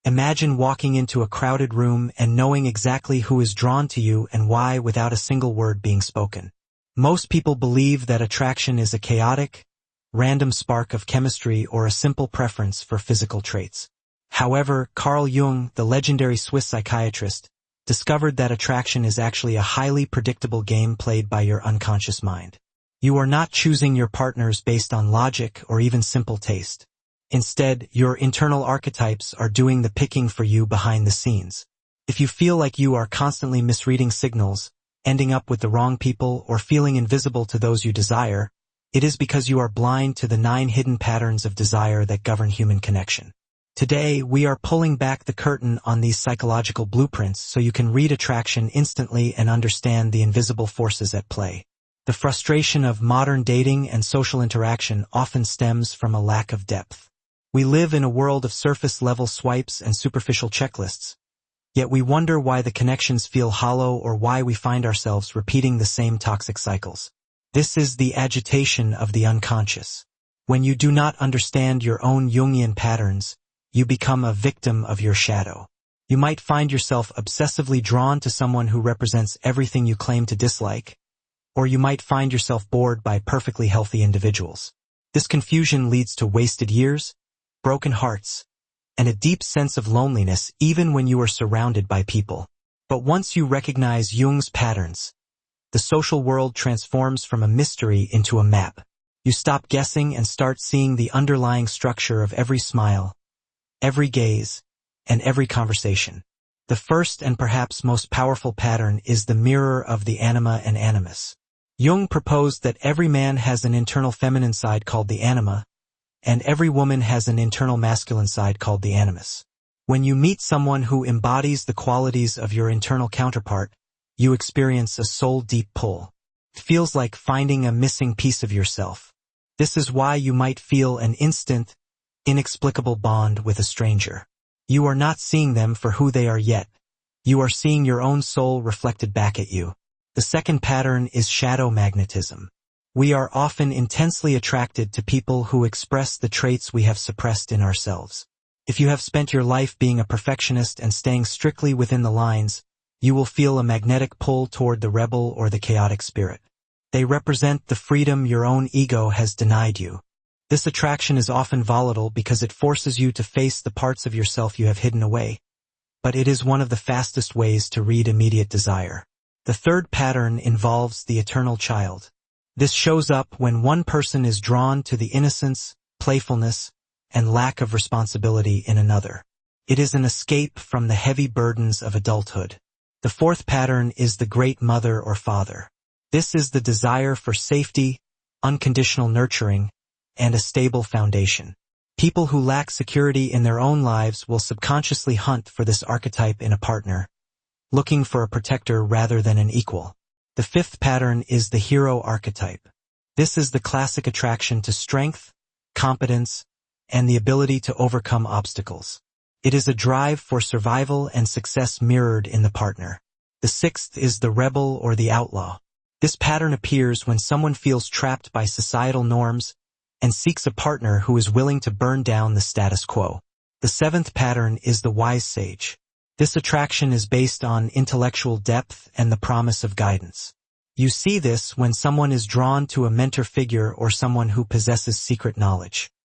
Imagine walking into a crowded room and knowing exactly who is drawn to you and why without a single word being spoken. Most people believe that attraction is a chaotic, random spark of chemistry or a simple preference for physical traits. However, Carl Jung, the legendary Swiss psychiatrist, discovered that attraction is actually a highly predictable game played by your unconscious mind. You are not choosing your partners based on logic or even simple taste. Instead, your internal archetypes are doing the picking for you behind the scenes. If you feel like you are constantly misreading signals, ending up with the wrong people, or feeling invisible to those you desire, it is because you are blind to the 9 hidden patterns of desire that govern human connection. Today, we are pulling back the curtain on these psychological blueprints so you can read attraction instantly and understand the invisible forces at play. The frustration of modern dating and social interaction often stems from a lack of depth. We live in a world of surface-level swipes and superficial checklists, yet we wonder why the connections feel hollow or why we find ourselves repeating the same toxic cycles. This is the agitation of the unconscious. When you do not understand your own Jungian patterns, you become a victim of your shadow. You might find yourself obsessively drawn to someone who represents everything you claim to dislike, or you might find yourself bored by perfectly healthy individuals. This confusion leads to wasted years, broken hearts, and a deep sense of loneliness even when you are surrounded by people. But once you recognize Jung's patterns, the social world transforms from a mystery into a map. You stop guessing and start seeing the underlying structure of every smile, every gaze, and every conversation. The first and perhaps most powerful pattern is the mirror of the anima and animus. Jung proposed that every man has an internal feminine side called the anima, and every woman has an internal masculine side called the animus. When you meet someone who embodies the qualities of your internal counterpart, you experience a soul-deep pull. It feels like finding a missing piece of yourself. This is why you might feel an instant, inexplicable bond with a stranger. You are not seeing them for who they are yet. You are seeing your own soul reflected back at you. The second pattern is shadow magnetism. We are often intensely attracted to people who express the traits we have suppressed in ourselves. If you have spent your life being a perfectionist and staying strictly within the lines, you will feel a magnetic pull toward the rebel or the chaotic spirit. They represent the freedom your own ego has denied you. This attraction is often volatile because it forces you to face the parts of yourself you have hidden away, but it is one of the fastest ways to read immediate desire. The third pattern involves the eternal child. This shows up when one person is drawn to the innocence, playfulness, and lack of responsibility in another. It is an escape from the heavy burdens of adulthood. The fourth pattern is the great mother or father. This is the desire for safety, unconditional nurturing, and a stable foundation. People who lack security in their own lives will subconsciously hunt for this archetype in a partner, looking for a protector rather than an equal. The fifth pattern is the hero archetype. This is the classic attraction to strength, competence, and the ability to overcome obstacles. It is a drive for survival and success mirrored in the partner. The sixth is the rebel or the outlaw. This pattern appears when someone feels trapped by societal norms and seeks a partner who is willing to burn down the status quo. The seventh pattern is the wise sage. This attraction is based on intellectual depth and the promise of guidance. You see this when someone is drawn to a mentor figure or someone who possesses secret knowledge.